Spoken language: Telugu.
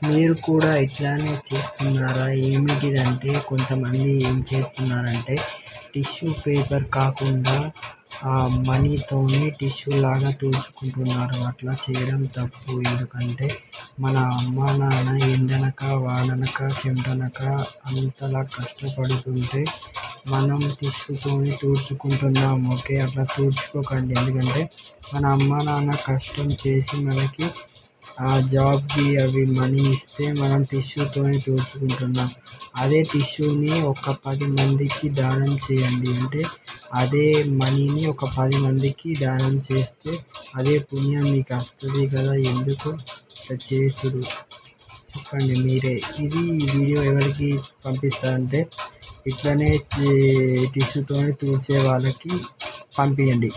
మీరు కూడా ఇట్లానే చేస్తున్నారా? ఏమిటిదంటే కొంతమంది ఏం చేస్తున్నారంటే టిష్యూ పేపర్ కాకుండా మనీతోని టిష్యూ లాగా తుడుచుకుంటున్నారు. అట్లా చేయడం తప్పు. ఎందుకంటే మన అమ్మ నాన్న ఎండనక వాననక చెమటనక అంతలా కష్టపడుతుంటే మనం టిష్యూతోని తుడుచుకుంటున్నాం. ఓకే, అట్లా తుడుచుకోకండి. ఎందుకంటే మన అమ్మ నాన్న కష్టం చేసి మనకి ఆ జాబ్కి అవి మనీ ఇస్తే మనం టిష్యూతోని తుడుచుకుంటున్నాం. అదే టిష్యూని ఒక 10 మందికి దానం చేయండి. అంటే అదే మనీని ఒక 10 మందికి దానం చేస్తే అదే పుణ్యం మీకు వస్తుంది కదా. ఎందుకు ఇట్లా చేసుడు చెప్పండి మీరే. ఈ వీడియో ఎవరికి పంపిస్తారంటే ఇట్లనే టిష్యూతోని తుడిచే వాళ్ళకి పంపించండి.